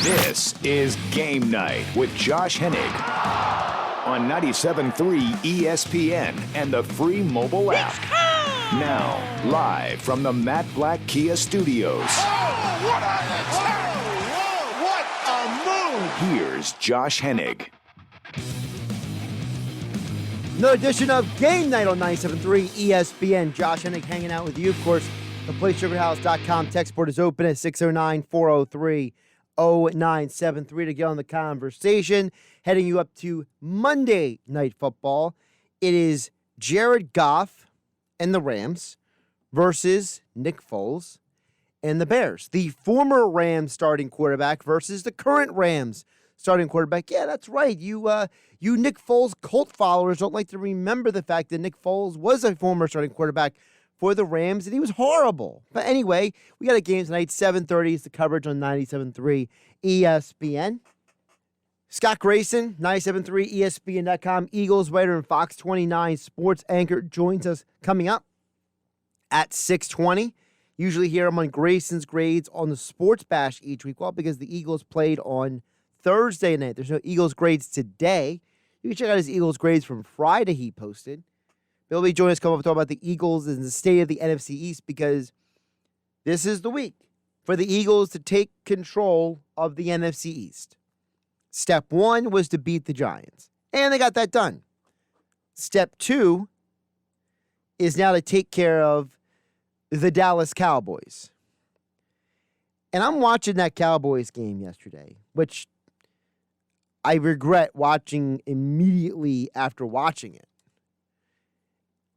This is Game Night with Josh Hennig on 97.3 ESPN and the free mobile app. Now, live from the Matt Black Kia Studios. Oh, what a attack! Whoa, what a move! Here's Josh Hennig. Another edition of Game Night on 97.3 ESPN. Josh Hennig hanging out with you. Of course, the PlaySugarHouse.com text board is open at 609-403-0973 to get on the conversation. Heading you up to Monday Night Football. It is Jared Goff and the Rams versus Nick Foles and the Bears. The former Rams starting quarterback versus the current Rams starting quarterback. Yeah, that's right. You Nick Foles cult followers don't like to remember the fact that Nick Foles was a former starting quarterback for the Rams, and he was horrible. But anyway, we got a game tonight, 7:30 is the coverage on 97.3 ESPN. Scott Grayson, 97.3 ESPN.com, Eagles writer and Fox 29 sports anchor, joins us coming up at 6:20. Usually here I'm on Grayson's grades on the Sports Bash each week. Well, because the Eagles played on Thursday night. There's no Eagles grades today. You can check out his Eagles grades from Friday he posted. He'll be joining us come up to talk about the Eagles and the state of the NFC East because this is the week for the Eagles to take control of the NFC East. Step one was to beat the Giants, and they got that done. Step two is now to take care of the Dallas Cowboys. And I'm watching that Cowboys game yesterday, which I regret watching immediately after watching it.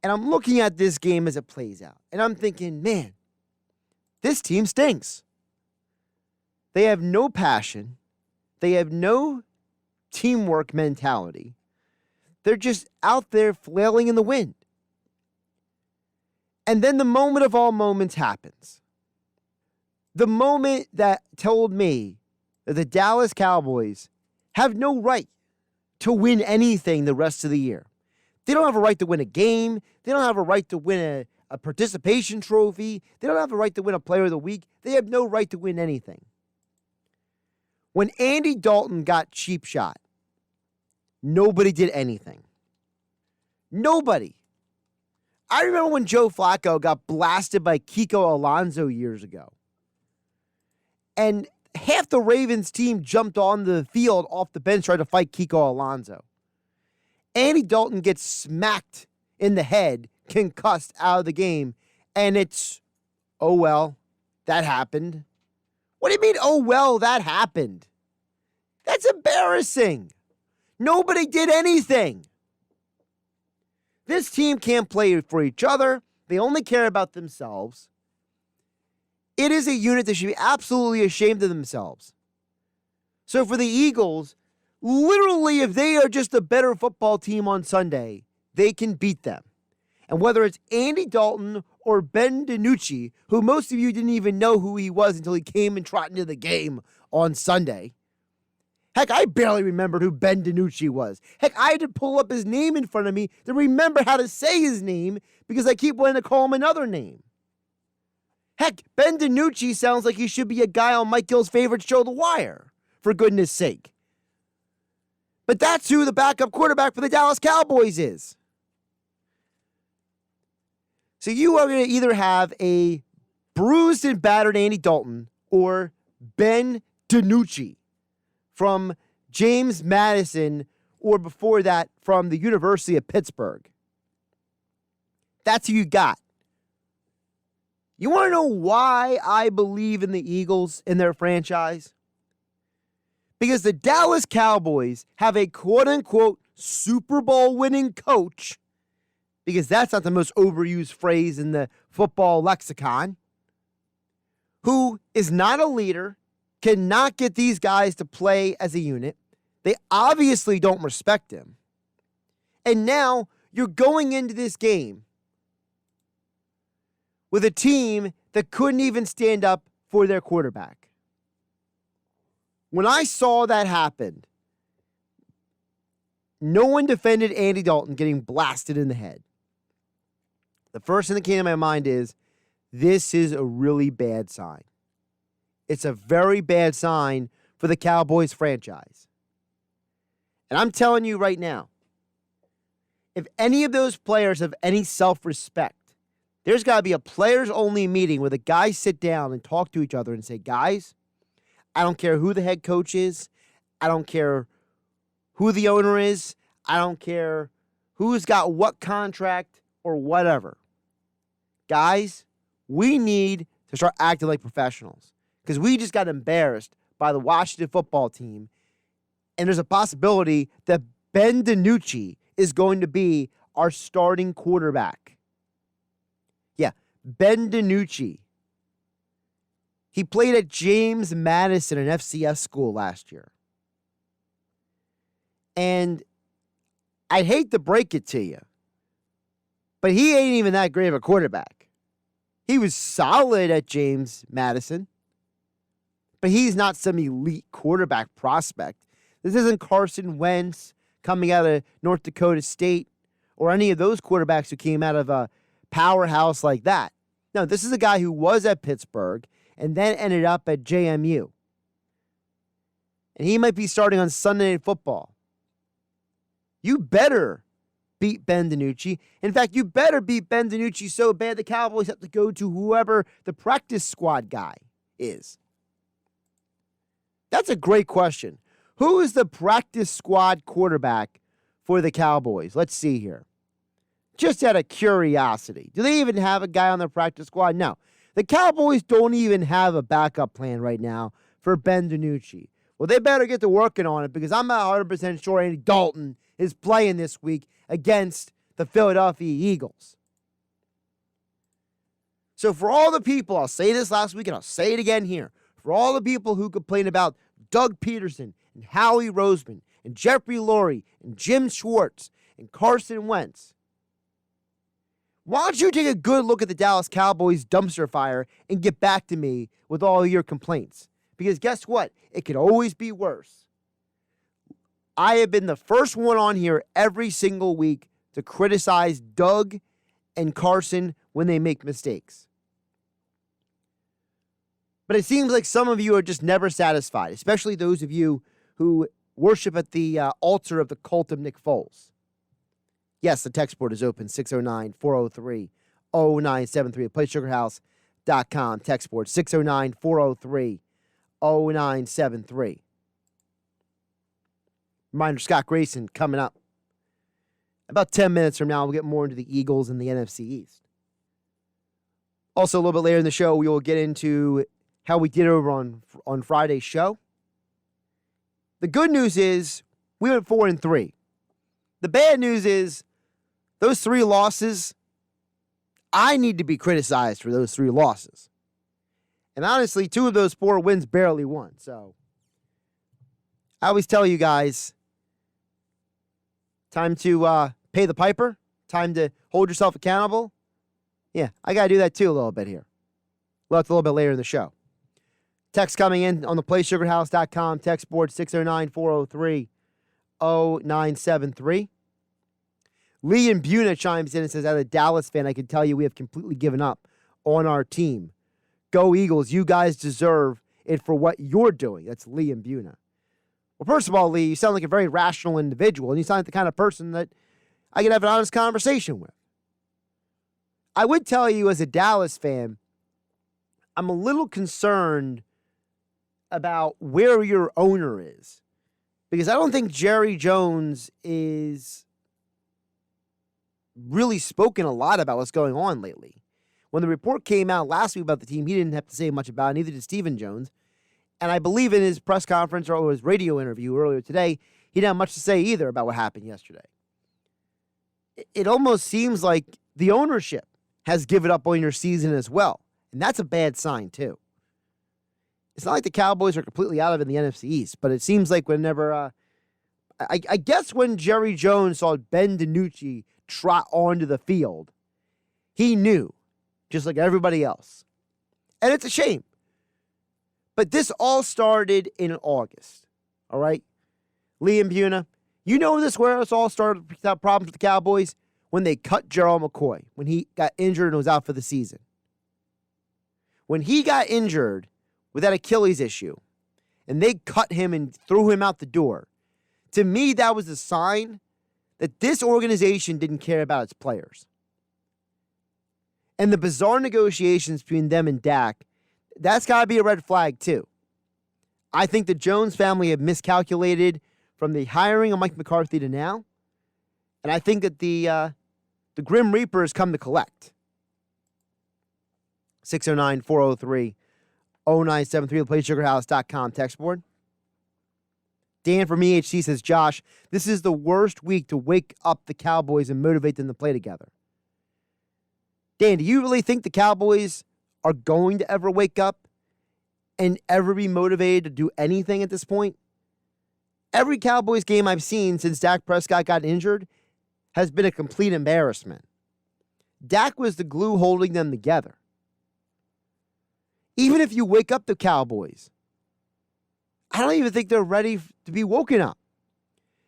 And I'm looking at this game as it plays out, and I'm thinking, man, this team stinks. They have no passion. They have no teamwork mentality. They're just out there flailing in the wind. And then the moment of all moments happens. The moment that told me that the Dallas Cowboys have no right to win anything the rest of the year. They don't have a right to win a game. They don't have a right to win a participation trophy. They don't have a right to win a player of the week. They have no right to win anything. When Andy Dalton got cheap shot, nobody did anything. Nobody. I remember when Joe Flacco got blasted by Kiko Alonso years ago. And half the Ravens team jumped on the field off the bench trying to fight Kiko Alonso. Andy Dalton gets smacked in the head, concussed out of the game, and it's, oh, well, that happened. What do you mean, oh, well, that happened? That's embarrassing. Nobody did anything. This team can't play for each other. They only care about themselves. It is a unit that should be absolutely ashamed of themselves. So for the Eagles, literally, if they are just a better football team on Sunday, they can beat them. And whether it's Andy Dalton or Ben DiNucci, who most of you didn't even know who he was until he came and trotted into the game on Sunday. Heck, I barely remembered who Ben DiNucci was. Heck, I had to pull up his name in front of me to remember how to say his name because I keep wanting to call him another name. Heck, Ben DiNucci sounds like he should be a guy on Mike Gill's favorite show, The Wire, for goodness sake. But that's who the backup quarterback for the Dallas Cowboys is. So you are going to either have a bruised and battered Andy Dalton or Ben DiNucci from James Madison, or before that, from the University of Pittsburgh. That's who you got. You want to know why I believe in the Eagles in their franchise? Because the Dallas Cowboys have a quote-unquote Super Bowl winning coach, because that's not the most overused phrase in the football lexicon, who is not a leader, cannot get these guys to play as a unit. They obviously don't respect him. And now you're going into this game with a team that couldn't even stand up for their quarterback. When I saw that happen, no one defended Andy Dalton getting blasted in the head. The first thing that came to my mind is, this is a really bad sign. It's a very bad sign for the Cowboys franchise. And I'm telling you right now, if any of those players have any self-respect, there's got to be a players-only meeting where the guys sit down and talk to each other and say, guys, I don't care who the head coach is. I don't care who the owner is. I don't care who's got what contract or whatever. Guys, we need to start acting like professionals because we just got embarrassed by the Washington football team, and there's a possibility that Ben DiNucci is going to be our starting quarterback. Yeah, Ben DiNucci. He played at James Madison, an FCS school last year. And I'd hate to break it to you, but he ain't even that great of a quarterback. He was solid at James Madison, but he's not some elite quarterback prospect. This isn't Carson Wentz coming out of North Dakota State or any of those quarterbacks who came out of a powerhouse like that. No, this is a guy who was at Pittsburgh and then ended up at JMU. And he might be starting on Sunday Night Football. You better beat Ben DiNucci. In fact, you better beat Ben DiNucci so bad the Cowboys have to go to whoever the practice squad guy is. That's a great question. Who is the practice squad quarterback for the Cowboys? Let's see here. Just out of curiosity. Do they even have a guy on their practice squad? No. The Cowboys don't even have a backup plan right now for Ben DiNucci. Well, they better get to working on it because I'm not 100% sure Andy Dalton is playing this week against the Philadelphia Eagles. So for all the people, I'll say this last week and I'll say it again here, for all the people who complain about Doug Peterson and Howie Roseman and Jeffrey Lurie and Jim Schwartz and Carson Wentz, why don't you take a good look at the Dallas Cowboys dumpster fire and get back to me with all your complaints? Because guess what? It could always be worse. I have been the first one on here every single week to criticize Doug and Carson when they make mistakes. But it seems like some of you are just never satisfied, especially those of you who worship at the altar of the cult of Nick Foles. Yes, the text board is open, 609-403-0973 at PlaySugarHouse.com. Text board, 609-403-0973. Reminder, Scott Grayson coming up. About 10 minutes from now, we'll get more into the Eagles and the NFC East. Also, a little bit later in the show, we will get into how we did over on Friday's show. The good news is we went 4-3. The bad news is those 3 losses, I need to be criticized for those 3 losses. And honestly, 2 of those 4 wins barely won. So I always tell you guys, time to pay the piper, time to hold yourself accountable. Yeah, I got to do that too a little bit here. Well, that's a little bit later in the show. Text coming in on the PlaySugarHouse.com text board, 609-403-0973. Lee in Buna chimes in and says, as a Dallas fan, I can tell you we have completely given up on our team. Go Eagles. You guys deserve it for what you're doing. That's Lee in Buna. Well, first of all, Lee, you sound like a very rational individual, and you sound like the kind of person that I can have an honest conversation with. I would tell you as a Dallas fan, I'm a little concerned about where your owner is. Because I don't think Jerry Jones is really spoken a lot about what's going on lately. When the report came out last week about the team, he didn't have to say much about it, neither did Stephen Jones. And I believe in his press conference or his radio interview earlier today, he didn't have much to say either about what happened yesterday. It almost seems like the ownership has given up on your season as well. And that's a bad sign, too. It's not like the Cowboys are completely out of it in the NFC East, but it seems like whenever, I guess when Jerry Jones saw Ben DiNucci trot onto the field, he knew, just like everybody else. And it's a shame. But this all started in August, all right? Liam Buna, you know where this all started without problems with the Cowboys? When they cut Gerald McCoy, when he got injured and was out for the season. When he got injured with that Achilles issue, and they cut him and threw him out the door, to me, that was a sign that this organization didn't care about its players. And the bizarre negotiations between them and Dak, that's got to be a red flag too. I think the Jones family have miscalculated from the hiring of Mike McCarthy to now. And I think that the Grim Reaper has come to collect. 609-403-0973, the PlaySugarHouse.com text board. Dan from EHC says, Josh, this is the worst week to wake up the Cowboys and motivate them to play together. Dan, do you really think the Cowboys are going to ever wake up and ever be motivated to do anything at this point? Every Cowboys game I've seen since Dak Prescott got injured has been a complete embarrassment. Dak was the glue holding them together. Even if you wake up the Cowboys, I don't even think they're ready to be woken up.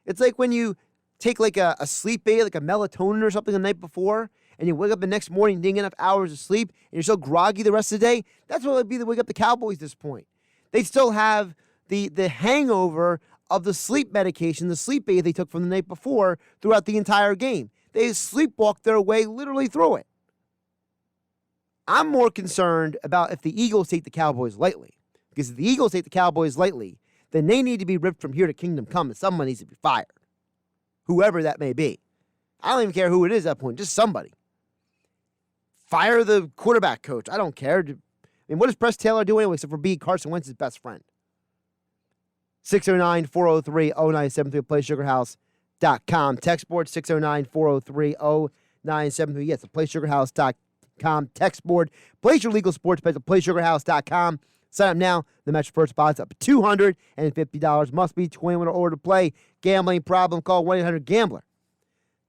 It's like when you take like a sleep aid, like a melatonin or something the night before, and you wake up the next morning, didn't get enough hours of sleep, and you're so groggy the rest of the day. That's what it would be to wake up the Cowboys at this point. They still have the hangover of the sleep medication, the sleep aid they took from the night before throughout the entire game. They sleepwalked their way literally through it. I'm more concerned about if the Eagles take the Cowboys lightly. Because if the Eagles take the Cowboys lightly, then they need to be ripped from here to kingdom come, and someone needs to be fired. Whoever that may be. I don't even care who it is at that point, just somebody. Fire the quarterback coach. I don't care. I mean, what does Press Taylor do anyway except for being Carson Wentz's best friend? 609-403-0973, PlaySugarHouse.com. Text board 609-403-0973. Yes, the PlaySugarHouse.com text board. Place your legal sports bet at PlaySugarHouse.com. Sign up now. The match first odds up to $250. Must be 21 or older to play. Gambling problem? Call 1-800-GAMBLER.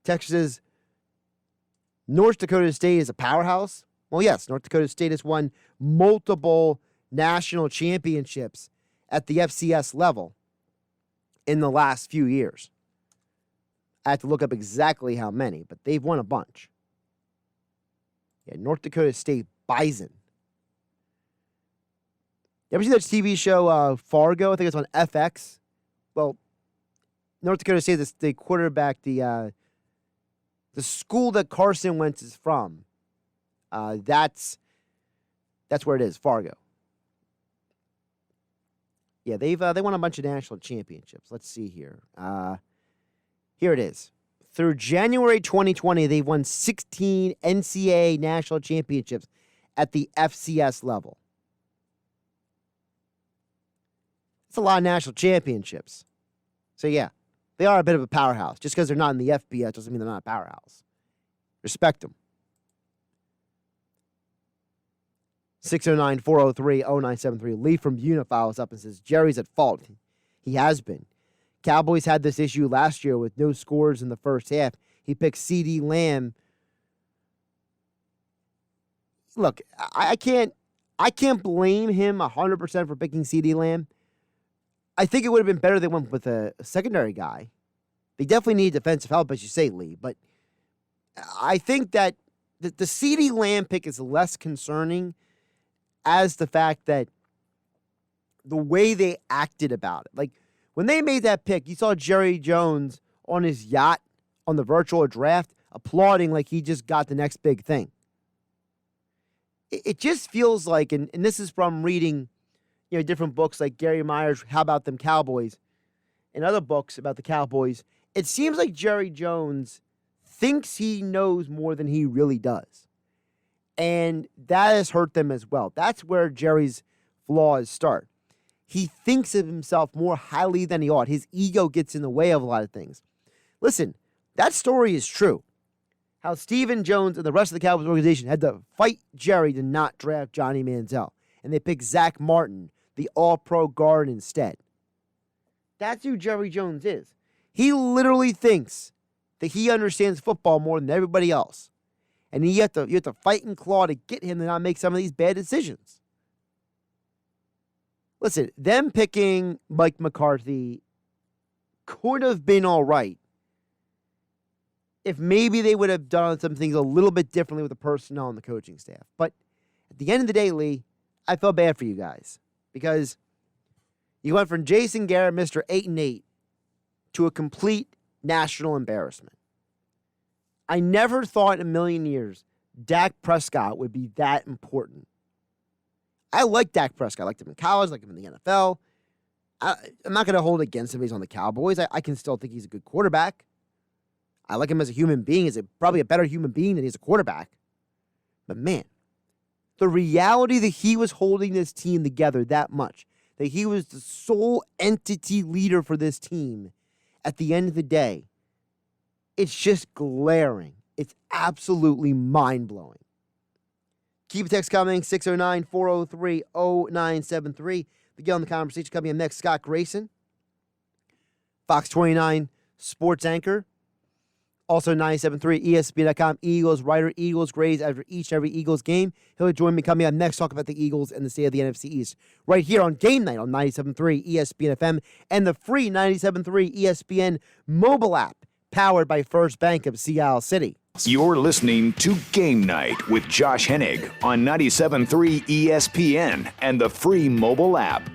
Texas, North Dakota State is a powerhouse. Well, yes, North Dakota State has won multiple national championships at the FCS level in the last few years. I have to look up exactly how many, but they've won a bunch. Yeah, North Dakota State Bison. You ever see that TV show Fargo? I think it's on FX. Well, North Dakota State, the quarterback, the school that Carson Wentz is from, that's where it is, Fargo. Yeah, they won a bunch of national championships. Let's see here. Here it is. Through January 2020, they've won 16 NCAA national championships at the FCS level. That's a lot of national championships. So, yeah, they are a bit of a powerhouse. Just because they're not in the FBS doesn't mean they're not a powerhouse. Respect them. 609-403-0973. Lee from Unify is up and says, Jerry's at fault. He has been. Cowboys had this issue last year with no scores in the first half. He picked CeeDee Lamb. Look, I can't blame him 100% for picking CeeDee Lamb. I think it would have been better if they went with a secondary guy. They definitely need defensive help, as you say, Lee. But I think that the CeeDee Lamb pick is less concerning as the fact that the way they acted about it. Like, when they made that pick, you saw Jerry Jones on his yacht on the virtual draft applauding like he just got the next big thing. It just feels like, and this is from reading, different books like Gary Myers' How About Them Cowboys and other books about the Cowboys. It seems like Jerry Jones thinks he knows more than he really does. And that has hurt them as well. That's where Jerry's flaws start. He thinks of himself more highly than he ought. His ego gets in the way of a lot of things. Listen, that story is true. How Stephen Jones and the rest of the Cowboys organization had to fight Jerry to not draft Johnny Manziel. And they picked Zach Martin, the all-pro guard, instead. That's who Jerry Jones is. He literally thinks that he understands football more than everybody else. And you have to fight and claw to get him to not make some of these bad decisions. Listen, them picking Mike McCarthy could have been all right if maybe they would have done some things a little bit differently with the personnel and the coaching staff. But at the end of the day, Lee, I felt bad for you guys because He went from Jason Garrett, Mr. 8-8, to a complete national embarrassment. I never thought in a million years Dak Prescott would be that important. I like Dak Prescott. I liked him in college, I liked him in the NFL. I'm not going to hold it against him. He's on the Cowboys. I can still think he's a good quarterback. I like him as a human being. He's probably a better human being than he's a quarterback. But man, the reality that he was holding this team together that much, that he was the sole entity leader for this team at the end of the day, it's just glaring. It's absolutely mind-blowing. Keep a text coming, 609-403-0973. To get on the conversation, coming up next, Scott Grayson, Fox 29 sports anchor, also 97.3 ESPN.com Eagles writer, Eagles grades after each and every Eagles game. He'll join me coming up next, talk about the Eagles and the state of the NFC East, right here on Game Night on 97.3 ESPN FM and the free 97.3 ESPN mobile app, powered by First Bank of Sea City. You're listening to Game Night with Josh Hennig on 97.3 ESPN and the free mobile app.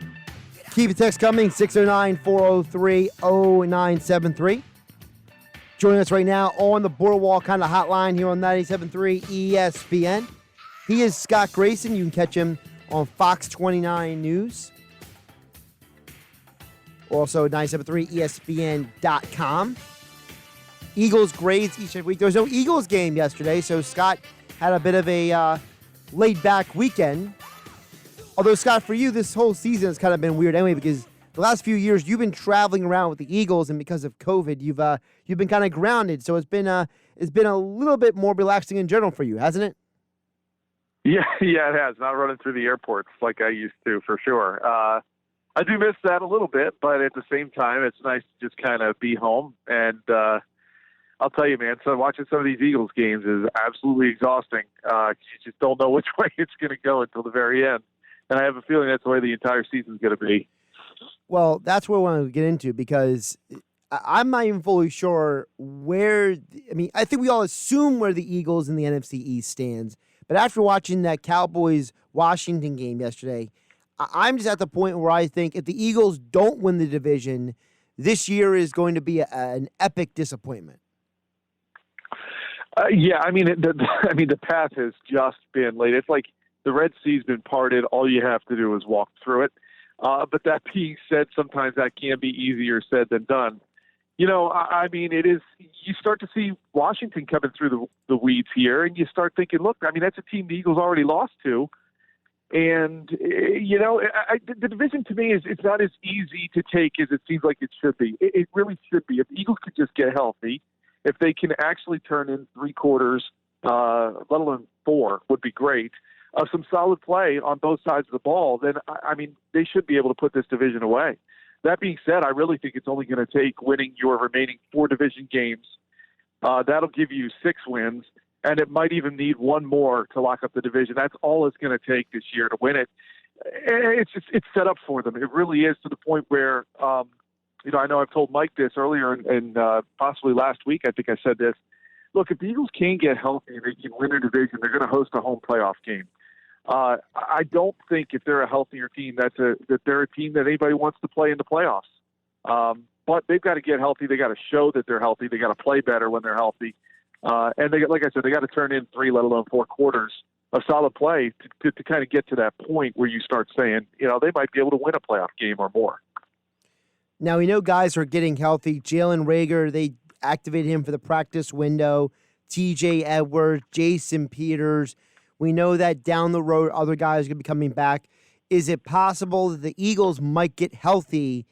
Keep the text coming, 609-403-0973. Joining us right now on the Boardwalk kind of hotline here on 97.3 ESPN. He is Scott Grayson. You can catch him on Fox 29 News. Also 97.3 ESPN.com. Eagles grades each and every week. There was no Eagles game yesterday, so Scott had a bit of a laid-back weekend. Although, Scott, for you, this whole season has kind of been weird anyway, because the last few years you've been traveling around with the Eagles, and because of COVID, you've been kind of grounded. So it's been a little bit more relaxing in general for you, hasn't it? Yeah, it has. Not running through the airports like I used to, for sure. I do miss that a little bit, but at the same time, it's nice to just kind of be home. And I'll tell you, man, so watching some of these Eagles games is absolutely exhausting. You just don't know which way it's going to go until the very end. And I have a feeling that's the way the entire season's going to be. Well, that's what I want to get into, because I'm not even fully sure where – I mean, I think we all assume where the Eagles in the NFC East stands. But after watching that Cowboys-Washington game yesterday, I'm just at the point where I think if the Eagles don't win the division, this year is going to be an epic disappointment. The path has just been laid. It's like the Red Sea's been parted. All you have to do is walk through it. But that being said, sometimes that can be easier said than done. It is. You start to see Washington coming through the weeds here, and you start thinking, look, that's a team the Eagles already lost to. And, the division to me it's not as easy to take as it seems like it should be. It really should be. If the Eagles could just get healthy, if they can actually turn in 3 quarters, let alone 4, would be great, of some solid play on both sides of the ball, then, they should be able to put this division away. That being said, I really think it's only going to take winning your remaining 4 division games. That'll give you 6 wins, and it might even need 1 more to lock up the division. That's all it's going to take this year to win it. It's set up for them. It really is, to the point where I know I've told Mike this earlier and possibly last week. I think I said this. Look, if the Eagles can get healthy and they can win their division, they're going to host a home playoff game. I don't think if they're a healthier team that they're a team that anybody wants to play in the playoffs. But they've got to get healthy. They got to show that they're healthy. They got to play better when they're healthy. And like I said, they got to turn in 3, let alone 4 quarters of solid play to kind of get to that point where you start saying, they might be able to win a playoff game or more. Now, we know guys are getting healthy. Jalen Reagor, they activated him for the practice window. TJ Edwards, Jason Peters. We know that down the road, other guys are going to be coming back. Is it possible that the Eagles might get healthy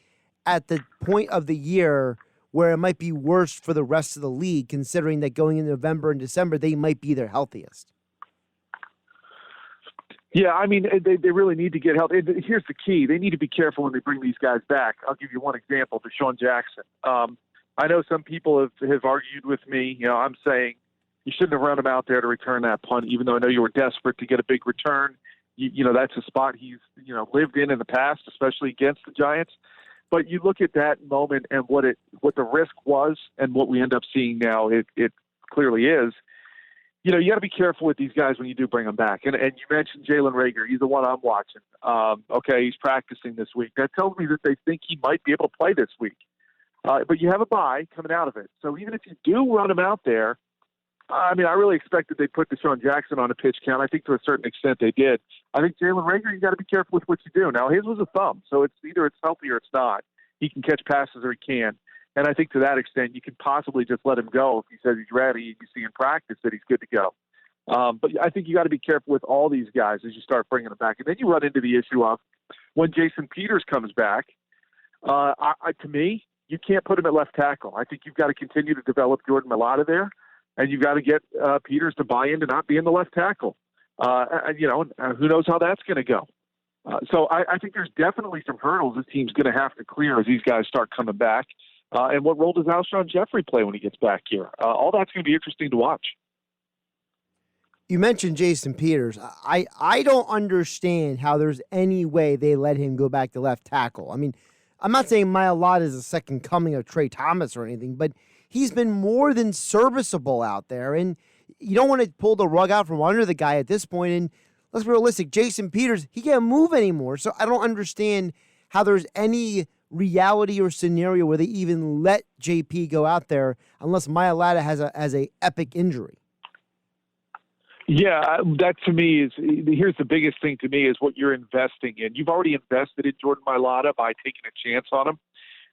at the point of the year where it might be worse for the rest of the league, considering that going into November and December, they might be their healthiest? Yeah, they really need to get healthy. Here's the key. They need to be careful when they bring these guys back. I'll give you one example, Deshaun Jackson. I know some people have argued with me. I'm saying you shouldn't have run him out there to return that punt, even though I know you were desperate to get a big return. That's a spot he's, lived in the past, especially against the Giants. But you look at that moment and what the risk was and what we end up seeing now, it clearly is. You got to be careful with these guys when you do bring them back. And you mentioned Jalen Reagor. He's the one I'm watching. Okay, he's practicing this week. That tells me that they think he might be able to play this week. But you have a bye coming out of it. So even if you do run him out there, I really expected they'd put Deshaun Jackson on a pitch count. I think to a certain extent they did. I think Jalen Reagor, you got to be careful with what you do. Now, his was a thumb, so it's either it's healthy or it's not. He can catch passes or he can. And I think to that extent, you could possibly just let him go if he says he's ready. You see in practice that he's good to go. But I think you got to be careful with all these guys as you start bringing them back. And then you run into the issue of when Jason Peters comes back, to me, you can't put him at left tackle. I think you've got to continue to develop Jordan Mailata there, and you've got to get Peters to buy into not being the left tackle. Who knows how that's going to go. So I think there's definitely some hurdles this team's going to have to clear as these guys start coming back. And what role does Alshon Jeffrey play when he gets back here? All that's going to be interesting to watch. You mentioned Jason Peters. I don't understand how there's any way they let him go back to left tackle. I mean, I'm not saying Mailata is a second coming of Trey Thomas or anything, but he's been more than serviceable out there. And you don't want to pull the rug out from under the guy at this point. And let's be realistic, Jason Peters, he can't move anymore. So I don't understand how there's any reality or scenario where they even let JP go out there unless Mailata has a epic injury. Yeah, that to me here's the biggest thing to me is what you're investing in. You've already invested in Jordan Mailata by taking a chance on him.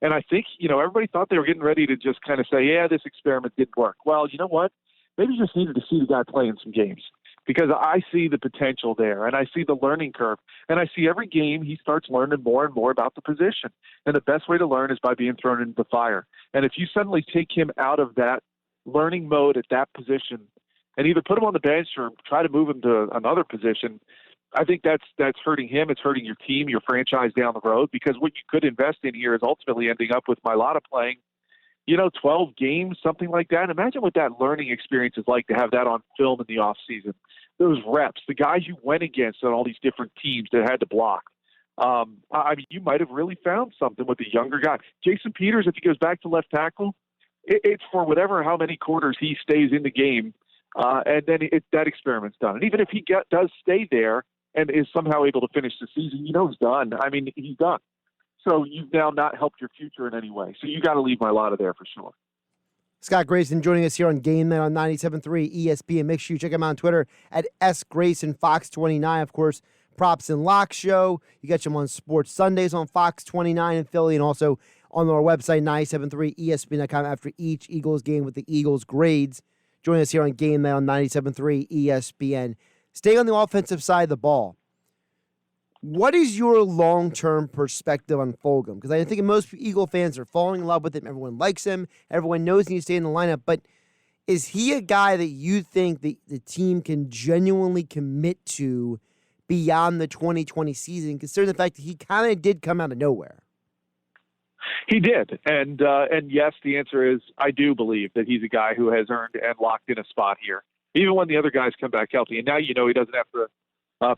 And I think, everybody thought they were getting ready to just kind of say, yeah, this experiment didn't work. Well, you know what? Maybe you just needed to see the guy play in some games because I see the potential there and I see the learning curve. And I see every game he starts learning more and more about the position. And the best way to learn is by being thrown into the fire. And if you suddenly take him out of that learning mode at that position and either put him on the bench or try to move him to another position, I think that's hurting him. It's hurting your team, your franchise down the road, because what you could invest in here is ultimately ending up with Mailata playing, 12 games, something like that. Imagine what that learning experience is like to have that on film in the offseason. Those reps, the guys you went against on all these different teams that had to block. You might have really found something with a younger guy. Jason Peters, if he goes back to left tackle, it's for how many quarters he stays in the game. And then that experiment's done. And even if he does stay there and is somehow able to finish the season, he's done. He's done. So you've now not helped your future in any way. So you got to leave Mailata there for sure. Scott Grayson joining us here on GameNight on 97.3 ESPN. Make sure you check him out on Twitter at @SGraysonFox29. Of course, Props and Locks show. You catch him on Sports Sundays on Fox 29 in Philly and also on our website, 97.3 ESPN.com after each Eagles game with the Eagles grades. Joining us here on GameNight on 97.3 ESPN. Stay on the offensive side of the ball. What is your long-term perspective on Fulgham? Because I think most Eagle fans are falling in love with him. Everyone likes him. Everyone knows he needs to stay in the lineup. But is he a guy that you think the team can genuinely commit to beyond the 2020 season, considering the fact that he kind of did come out of nowhere? He did. And yes, the answer is I do believe that he's a guy who has earned and locked in a spot here, even when the other guys come back healthy. And now he doesn't have to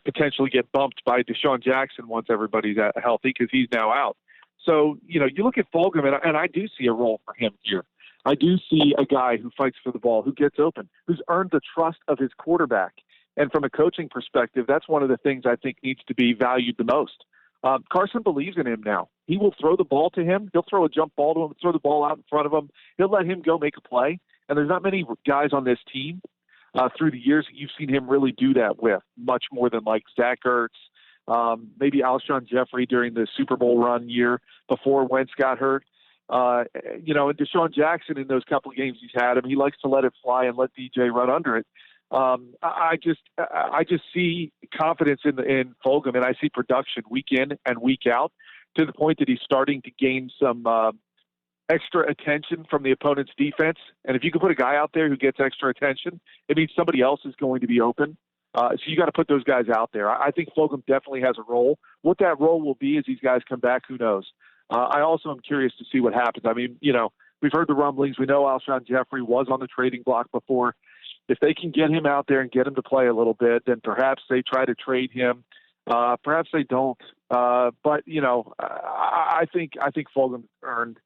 potentially get bumped by Deshaun Jackson once everybody's healthy because he's now out. So, you look at Fulgham, and I do see a role for him here. I do see a guy who fights for the ball, who gets open, who's earned the trust of his quarterback. And from a coaching perspective, that's one of the things I think needs to be valued the most. Carson believes in him now. He will throw the ball to him. He'll throw a jump ball to him, throw the ball out in front of him. He'll let him go make a play. And there's not many guys on this team through the years that you've seen him really do that with, much more than like Zach Ertz, maybe Alshon Jeffrey during the Super Bowl run year before Wentz got hurt. And Deshaun Jackson in those couple of games he's had him, he likes to let it fly and let DJ run under it. I just see confidence in Fulgham, and I see production week in and week out to the point that he's starting to gain some extra attention from the opponent's defense. And if you can put a guy out there who gets extra attention, it means somebody else is going to be open. So you got to put those guys out there. I think Fulgham definitely has a role. What that role will be as these guys come back, who knows? I also am curious to see what happens. We've heard the rumblings. We know Alshon Jeffrey was on the trading block before. If they can get him out there and get him to play a little bit, then perhaps they try to trade him. Perhaps they don't. But I think Fulgham earned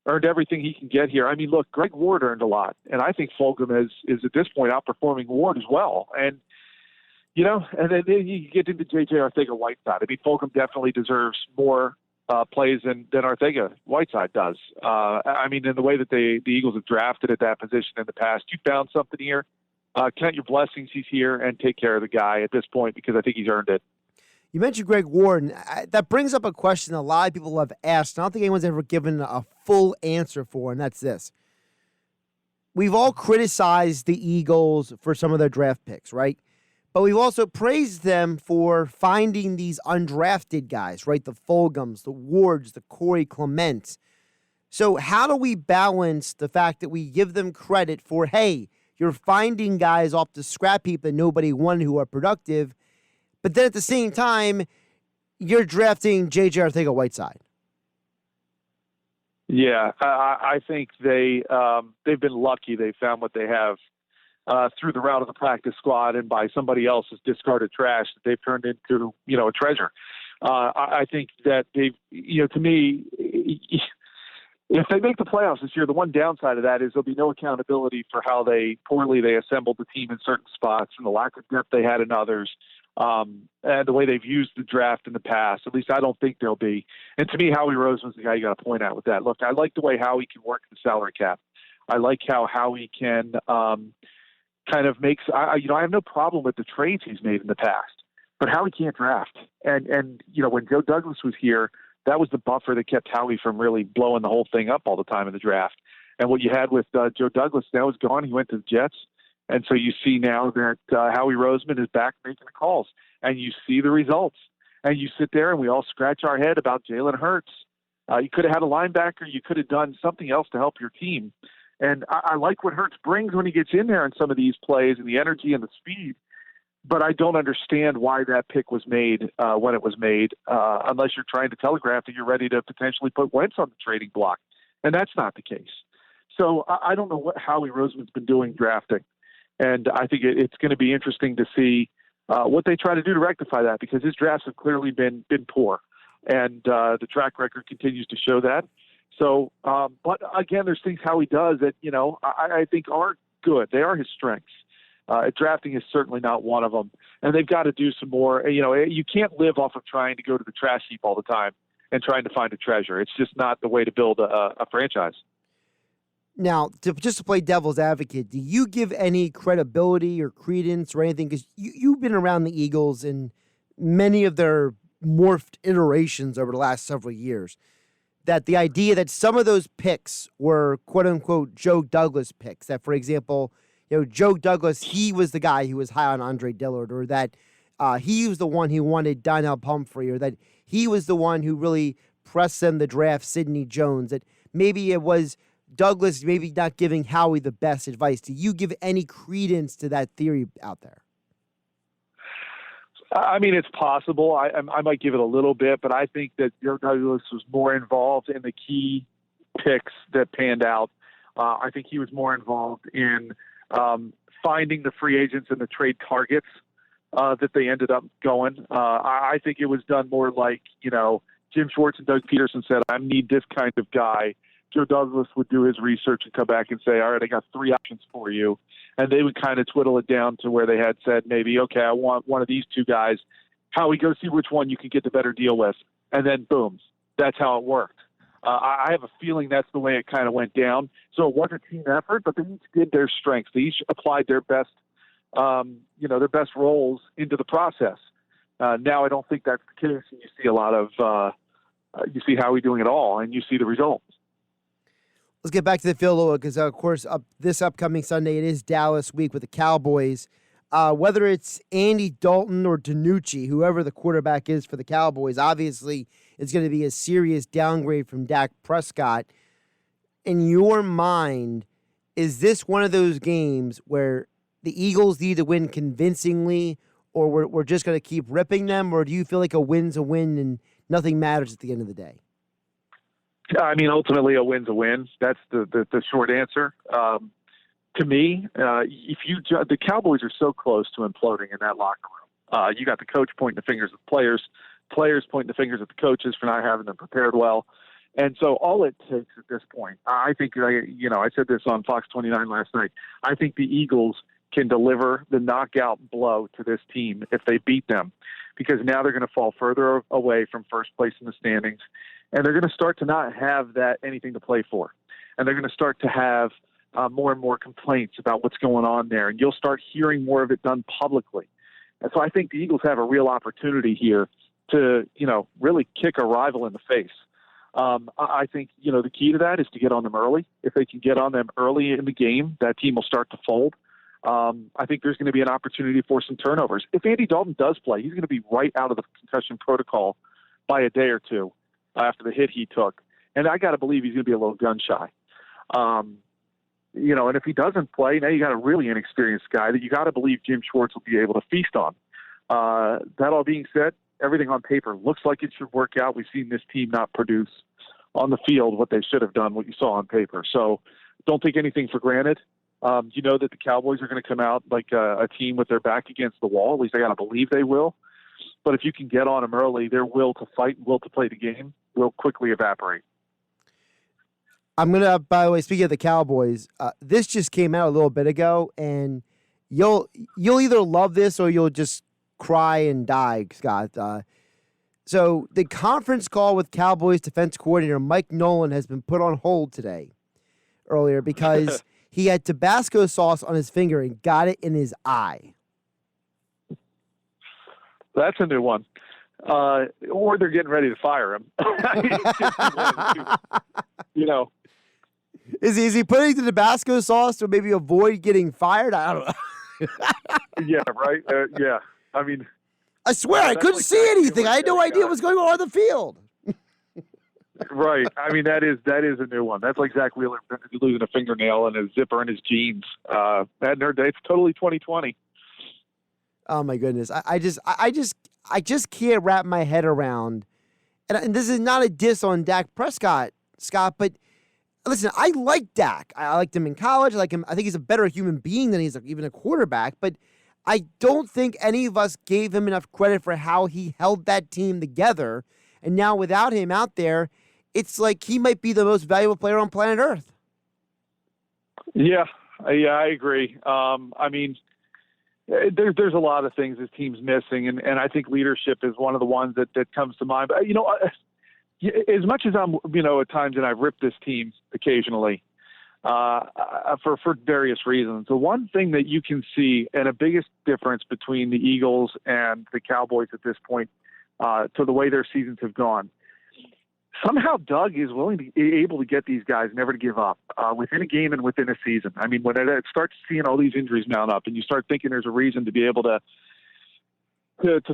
earned everything he can get here. I mean, look, Greg Ward earned a lot, and I think Fulgham is at this point outperforming Ward as well. And and then you get into J.J. Arcega-Whiteside. I mean, Fulgham definitely deserves more plays than Arcega-Whiteside does. I mean, in the way that the Eagles have drafted at that position in the past, you found something here. Count your blessings he's here and take care of the guy at this point because I think he's earned it. You mentioned Greg Ward, and that brings up a question a lot of people have asked. I don't think anyone's ever given a full answer for, and that's this. We've all criticized the Eagles for some of their draft picks, right? But we've also praised them for finding these undrafted guys, right? The Fulghams, the Wards, the Corey Clements. So how do we balance the fact that we give them credit for, hey, you're finding guys off the scrap heap that nobody wanted who are productive, but then at the same time, you're drafting J.J. Arcega-Whiteside? Yeah, I think they've been lucky they found what they have through the route of the practice squad and by somebody else's discarded trash that they've turned into, a treasure. I think that to me, if they make the playoffs this year, the one downside of that is there'll be no accountability for how poorly they assembled the team in certain spots and the lack of depth they had in others. And the way they've used the draft in the past, at least I don't think there'll be. And to me, Howie Roseman's the guy you got to point out with that. Look, I like the way Howie can work the salary cap. I like how Howie can kind of makes. I have no problem with the trades he's made in the past, but Howie can't draft. And when Joe Douglas was here, that was the buffer that kept Howie from really blowing the whole thing up all the time in the draft. And what you had with Joe Douglas now is gone. He went to the Jets. And so you see now that Howie Roseman is back making the calls, and you see the results. And you sit there and we all scratch our head about Jalen Hurts. You could have had a linebacker. You could have done something else to help your team. And I like what Hurts brings when he gets in there in some of these plays and the energy and the speed. But I don't understand why that pick was made when it was made, unless you're trying to telegraph that you're ready to potentially put Wentz on the trading block. And that's not the case. So I don't know what Howie Roseman's been doing drafting. And I think it's going to be interesting to see what they try to do to rectify that, because his drafts have clearly been poor. And the track record continues to show that. So, but again, there's things Howie does that, I think are good. They are his strengths. Drafting is certainly not one of them. And they've got to do some more. You can't live off of trying to go to the trash heap all the time and trying to find a treasure. It's just not the way to build a franchise. Now, just to play devil's advocate, do you give any credibility or credence or anything? Because you've been around the Eagles in many of their morphed iterations over the last several years, that the idea that some of those picks were quote-unquote Joe Douglas picks, that, for example, Joe Douglas, he was the guy who was high on Andre Dillard, or that he was the one who wanted Donnell Pumphrey, or that he was the one who really pressed them to draft Sidney Jones, that maybe it was Douglas maybe not giving Howie the best advice. Do you give any credence to that theory out there? I mean, it's possible. I might give it a little bit, but I think that Joe Douglas was more involved in the key picks that panned out. I think he was more involved in finding the free agents and the trade targets that they ended up going. I think it was done more like, Jim Schwartz and Doug Peterson said, I need this kind of guy. Joe Douglas would do his research and come back and say, all right, I got 3 options for you. And they would kind of twiddle it down to where they had said, maybe, okay, I want one of these 2 guys. Howie, go see which one you can get the better deal with. And then, boom, that's how it worked. I have a feeling that's the way it kind of went down. So it was a team effort, but they each did their strengths. They each applied their best, their best roles into the process. Now I don't think that's the case. And you see a lot of, you see Howie doing it all, and you see the results. Let's get back to the field because, of course, this upcoming Sunday, it is Dallas week with the Cowboys. Whether it's Andy Dalton or DiNucci, whoever the quarterback is for the Cowboys, obviously it's going to be a serious downgrade from Dak Prescott. In your mind, is this one of those games where the Eagles need to win convincingly, or we're just going to keep ripping them, or do you feel like a win's a win and nothing matters at the end of the day? I mean, ultimately, a win's a win. That's the short answer. To me, the Cowboys are so close to imploding in that locker room. You got the coach pointing the fingers at the players pointing the fingers at the coaches for not having them prepared well. And so all it takes at this point, I think, I said this on Fox 29 last night, I think the Eagles can deliver the knockout blow to this team if they beat them, because now they're going to fall further away from first place in the standings, and they're going to start to not have that anything to play for. And they're going to start to have more and more complaints about what's going on there, and you'll start hearing more of it done publicly. And so I think the Eagles have a real opportunity here to, really kick a rival in the face. I think, the key to that is to get on them early. If they can get on them early in the game, that team will start to fold. I think there's going to be an opportunity for some turnovers. If Andy Dalton does play, he's going to be right out of the concussion protocol by a day or two after the hit he took. And I got to believe he's going to be a little gun shy. And if he doesn't play, now you got a really inexperienced guy that you got to believe Jim Schwartz will be able to feast on. That all being said, everything on paper looks like it should work out. We've seen this team not produce on the field what they should have done, what you saw on paper. So don't take anything for granted. You know that the Cowboys are going to come out like a team with their back against the wall. At least I got to believe they will. But if you can get on them early, their will to fight, will to play the game will quickly evaporate. I'm going to, by the way, speaking of the Cowboys, this just came out a little bit ago, and you'll either love this or you'll just cry and die, Scott. So the conference call with Cowboys defense coordinator Mike Nolan has been put on hold earlier because he had Tabasco sauce on his finger and got it in his eye. That's a new one. Or they're getting ready to fire him. Is he putting the Tabasco sauce to maybe avoid getting fired? I don't know. Yeah, right. Yeah. I mean, I swear I couldn't see anything. I had no idea what was going on the field. Right. I mean, that is a new one. That's like Zach Wheeler losing a fingernail and a zipper in his jeans. It's totally 2020. Oh my goodness. I just can't wrap my head around. And this is not a diss on Dak Prescott, Scott, but listen, I like Dak. I liked him in college. I like him. I think he's a better human being than he's even a quarterback, but I don't think any of us gave him enough credit for how he held that team together. And now without him out there, it's like he might be the most valuable player on planet Earth. Yeah, I agree. I mean, there's a lot of things this team's missing, and I think leadership is one of the ones that comes to mind. But, as much as I'm, at times, and I've ripped this team occasionally for various reasons, the one thing that you can see, and a biggest difference between the Eagles and the Cowboys at this point to the way their seasons have gone, somehow Doug is able to get these guys never to give up within a game and within a season. I mean, when it starts seeing all these injuries mount up and you start thinking there's a reason to be able to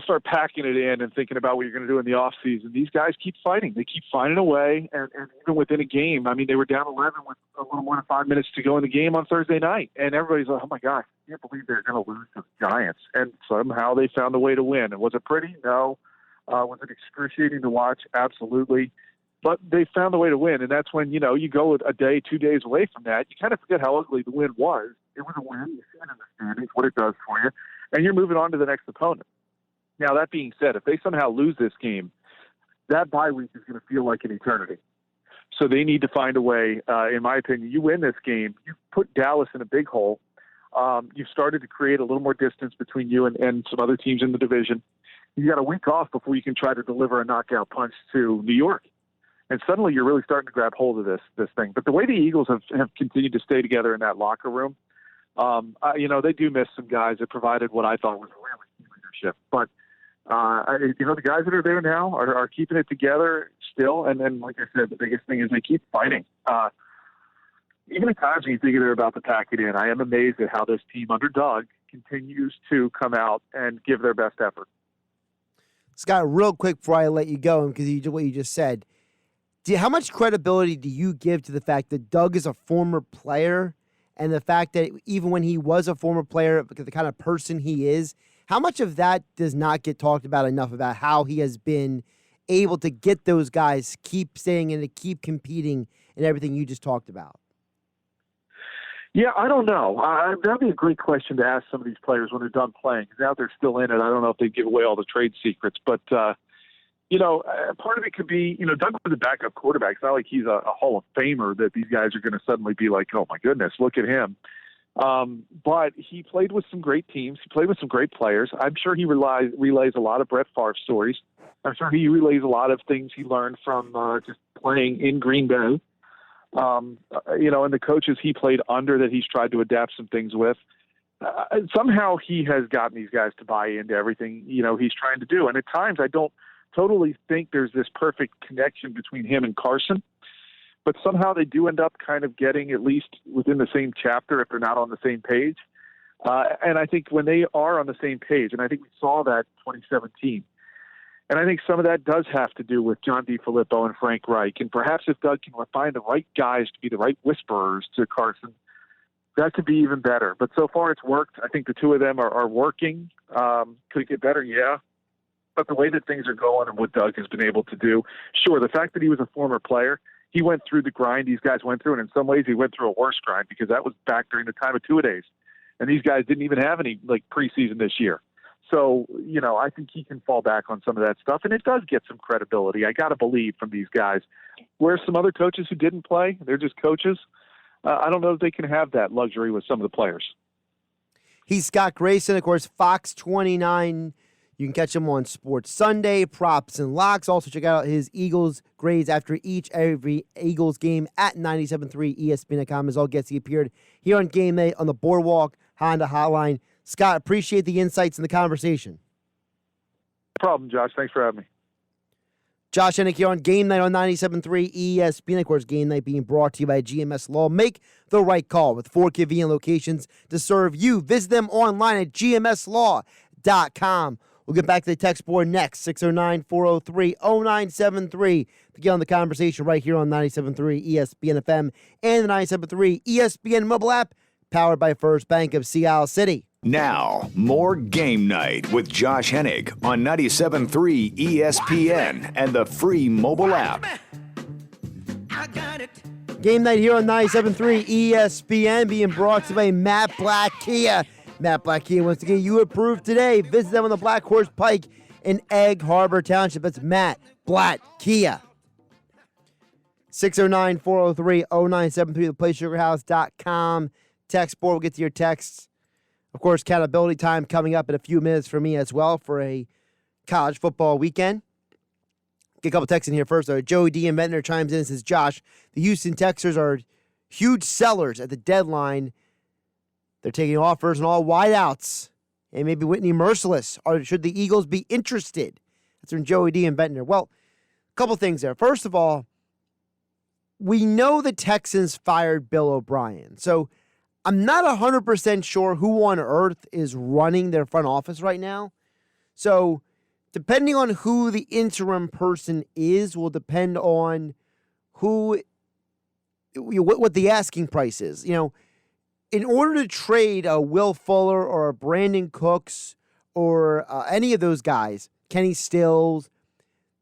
start packing it in and thinking about what you're going to do in the off season, these guys keep fighting. They keep finding a way. And even within a game, I mean, they were down 11 with a little more than 5 minutes to go in the game on Thursday night. And everybody's like, oh my gosh, I can't believe they're going to lose to the Giants. And somehow they found a way to win. And was it pretty? No. Was it excruciating to watch? Absolutely. But they found a way to win, and that's when, you go a day, 2 days away from that. You kind of forget how ugly the win was. It was a win. You see it in the standings, what it does for you, and you're moving on to the next opponent. Now, that being said, if they somehow lose this game, that bye week is going to feel like an eternity. So they need to find a way, in my opinion. You win this game, you put Dallas in a big hole. You've started to create a little more distance between you and some other teams in the division. You got a week off before you can try to deliver a knockout punch to New York. And suddenly you're really starting to grab hold of this thing. But the way the Eagles have continued to stay together in that locker room, they do miss some guys that provided what I thought was really key leadership. But, the guys that are there now are keeping it together still. And then, like I said, the biggest thing is they keep fighting. Even at times when you think they're about to pack it in, I am amazed at how this team under Doug continues to come out and give their best effort. Scott, real quick before I let you go, because what you just said, how much credibility do you give to the fact that Doug is a former player and the fact that even when he was a former player, the kind of person he is, how much of that does not get talked about enough about how he has been able to get those guys keep staying and to keep competing and everything you just talked about? Yeah, I don't know. That'd be a great question to ask some of these players when they're done playing. Because now they're still in it. I don't know if they give away all the trade secrets, but Part of it could be, Doug was a backup quarterback. It's not like he's a Hall of Famer that these guys are going to suddenly be like, oh, my goodness, look at him. But he played with some great teams. He played with some great players. I'm sure he relays a lot of Brett Favre stories. I'm sure he relays a lot of things he learned from just playing in Green Bay. And the coaches he played under that he's tried to adapt some things with. Somehow he has gotten these guys to buy into everything, he's trying to do. And at times I don't totally think there's this perfect connection between him and Carson, but somehow they do end up kind of getting at least within the same chapter if they're not on the same page. And I think when they are on the same page, and I think we saw that in 2017, and I think some of that does have to do with John DeFilippo and Frank Reich. And perhaps if Doug can find the right guys to be the right whisperers to Carson, that could be even better. But so far it's worked. I think the two of them are working. Could it get better? Yeah. But the way that things are going and what Doug has been able to do, sure, the fact that he was a former player, he went through the grind these guys went through, and in some ways he went through a worse grind because that was back during the time of two-a-days. And these guys didn't even have any preseason this year. So, I think he can fall back on some of that stuff, and it does get some credibility, I got to believe, from these guys. Where some other coaches who didn't play, they're just coaches, I don't know if they can have that luxury with some of the players. He's Scott Grayson, of course, Fox 29. You can catch him on Sports Sunday, Props and Locks. Also check out his Eagles grades after every Eagles game at 97.3 ESPN.com. As all guests, he appeared here on Game Night on the Boardwalk Honda Hotline. Scott, appreciate the insights and the conversation. No problem, Josh. Thanks for having me. Josh Hennig here on Game Night on 97.3 ESPN. Of course, Game Night being brought to you by GMS Law. Make the right call with 4 convenient locations to serve you. Visit them online at gmslaw.com. We'll get back to the text board next, 609-403-0973 to get on the conversation right here on 97.3 ESPN FM and the 97.3 ESPN mobile app, powered by First Bank of Sea City. Now, more Game Night with Josh Hennig on 97.3 ESPN and the free mobile app. Game Night here on 97.3 ESPN being brought to you by Matt Black Kia. Matt Black Kia wants to get you approved today. Visit them on the Black Horse Pike in Egg Harbor Township. That's Matt Black Kia. 609-403-0973, theplaysugarhouse.com. Text board, we'll get to your texts. Of course, accountability time coming up in a few minutes for me as well for a college football weekend. Get a couple texts in here first. Joey D. and Ventnor chimes in and says, Josh, the Houston Texans are huge sellers at the deadline. They're taking offers on all wideouts and maybe Whitney Merciless. Or should the Eagles be interested? That's from Joey D. and Ventnor. Well, a couple things there. First of all, we know the Texans fired Bill O'Brien. So I'm not 100% sure who on earth is running their front office right now. So depending on who the interim person is will depend on what the asking price is. In order to trade a Will Fuller or a Brandon Cooks or any of those guys, Kenny Stills,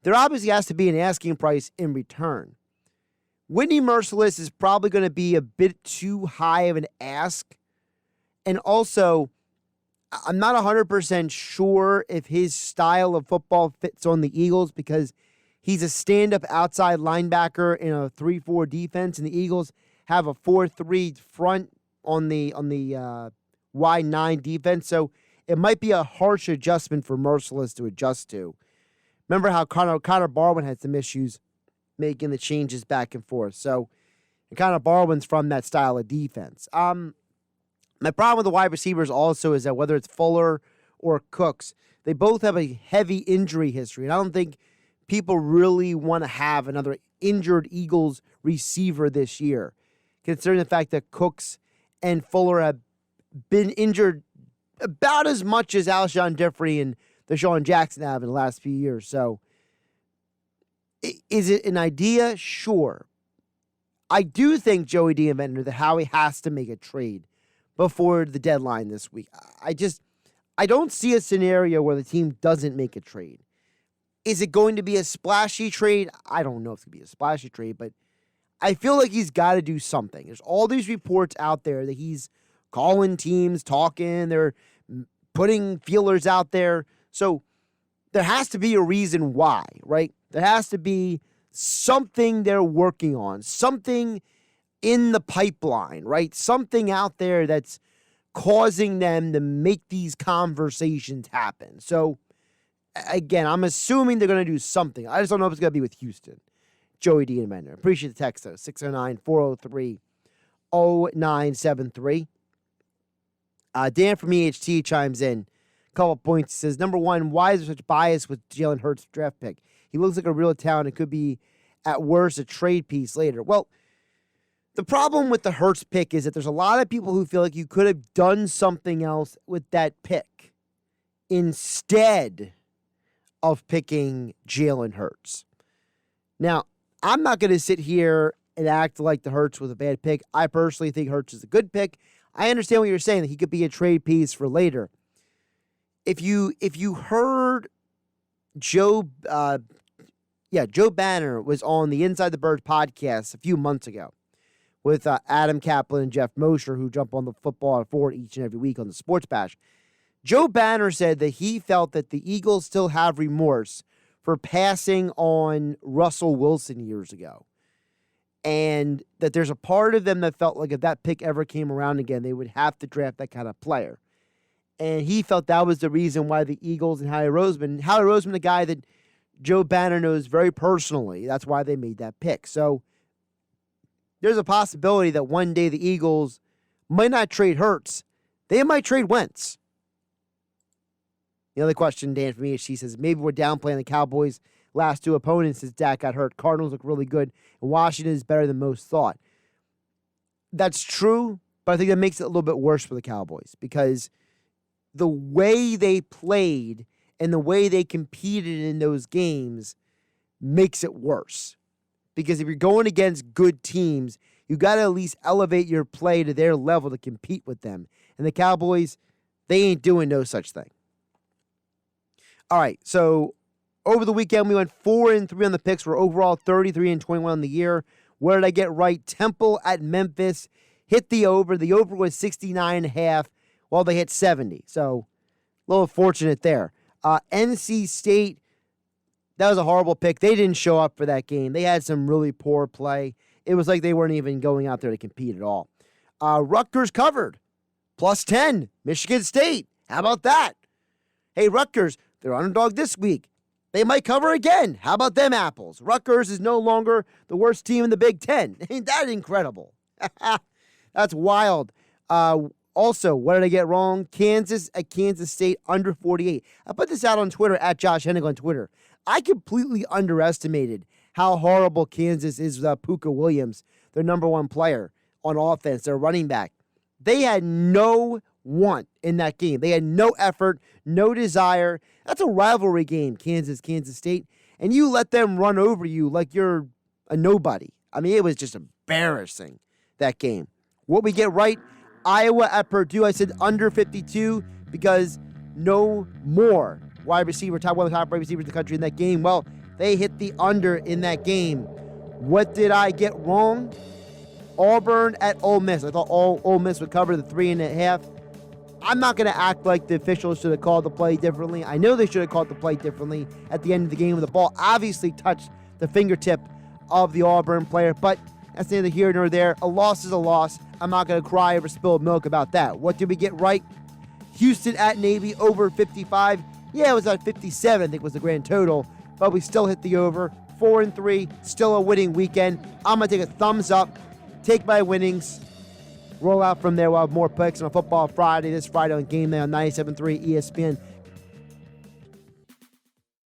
there obviously has to be an asking price in return. Whitney Merciless is probably going to be a bit too high of an ask. And also, I'm not 100% sure if his style of football fits on the Eagles because he's a stand-up outside linebacker in a 3-4 defense, and the Eagles have a 4-3 front on the wide 9 defense. So it might be a harsh adjustment for Merciless to adjust to. Remember how Connor Barwin had some issues making the changes back and forth. So, and Connor Barwin's from that style of defense. My problem with the wide receivers also is that whether it's Fuller or Cooks, they both have a heavy injury history. And I don't think people really want to have another injured Eagles receiver this year, considering the fact that Cooks and Fuller have been injured about as much as Alshon Jeffrey and Deshaun Jackson have in the last few years. So, is it an idea? Sure. I do think Joey D. and Ventnor that Howie has to make a trade before the deadline this week. I don't see a scenario where the team doesn't make a trade. Is it going to be a splashy trade? I don't know if it's going to be a splashy trade, but I feel like he's got to do something. There's all these reports out there that he's calling teams, talking, they're putting feelers out there. So there has to be a reason why, right? There has to be something they're working on, something in the pipeline, right? Something out there that's causing them to make these conversations happen. So, again, I'm assuming they're going to do something. I just don't know if it's going to be with Houston. Joey D. and Mender. Appreciate the text, though. 609-403-0973. Dan from EHT chimes in. A couple of points. He says, number one, why is there such bias with Jalen Hurts' draft pick? He looks like a real talent. It could be, at worst, a trade piece later. Well, the problem with the Hurts pick is that there's a lot of people who feel like you could have done something else with that pick instead of picking Jalen Hurts. Now, I'm not going to sit here and act like the Hurts was a bad pick. I personally think Hurts is a good pick. I understand what you're saying, that he could be a trade piece for later. If you heard Joe Banner was on the Inside the Birds podcast a few months ago with Adam Kaplan and Jeff Mosher, who jump on the football at 4 each and every week on the Sports Bash. Joe Banner said that he felt that the Eagles still have remorse for passing on Russell Wilson years ago. And that there's a part of them that felt like if that pick ever came around again, they would have to draft that kind of player. And he felt that was the reason why the Eagles and Howie Roseman, the guy that Joe Banner knows very personally, that's why they made that pick. So there's a possibility that one day the Eagles might not trade Hurts. They might trade Wentz. The other question, Dan from EHC says, maybe we're downplaying the Cowboys' last two opponents since Dak got hurt. Cardinals look really good, and Washington is better than most thought. That's true, but I think that makes it a little bit worse for the Cowboys because the way they played and the way they competed in those games makes it worse. Because if you're going against good teams, you got to at least elevate your play to their level to compete with them. And the Cowboys, they ain't doing no such thing. All right, so over the weekend, we went 4-3 on the picks. We're overall 33-21 on the year. Where did I get right? Temple at Memphis hit the over. The over was 69.5. Well, they hit 70. So a little fortunate there. NC State, that was a horrible pick. They didn't show up for that game. They had some really poor play. It was like they weren't even going out there to compete at all. Rutgers covered. +10. Michigan State. How about that? Hey, Rutgers, they're underdog this week. They might cover again. How about them apples? Rutgers is no longer the worst team in the Big Ten. Ain't that incredible? That's wild. Also, what did I get wrong? Kansas at Kansas State under 48. I put this out on Twitter at Josh Hennig on Twitter. I completely underestimated how horrible Kansas is without Puka Williams, their number one player on offense, their running back. They had no want in that game. They had no effort, no desire. That's a rivalry game, Kansas State. And you let them run over you like you're a nobody. I mean, it was just embarrassing, that game. What we get right, Iowa at Purdue, I said under 52 because no more wide receiver, one of the top wide receivers in the country in that game. Well, they hit the under in that game. What did I get wrong? Auburn at Ole Miss. I thought Ole Miss would cover the 3.5. I'm not going to act like the officials should have called the play differently. I know they should have called the play differently at the end of the game when the ball obviously touched the fingertip of the Auburn player, but that's neither here nor there. A loss is a loss. I'm not going to cry over spilled milk about that. What did we get right? Houston at Navy over 55. Yeah, it was at 57, I think was the grand total, but we still hit the over. 4-3, still a winning weekend. I'm going to take a thumbs up, take my winnings, roll out from there. We'll have more picks on a Football Friday this Friday on GameNight on 97.3 ESPN.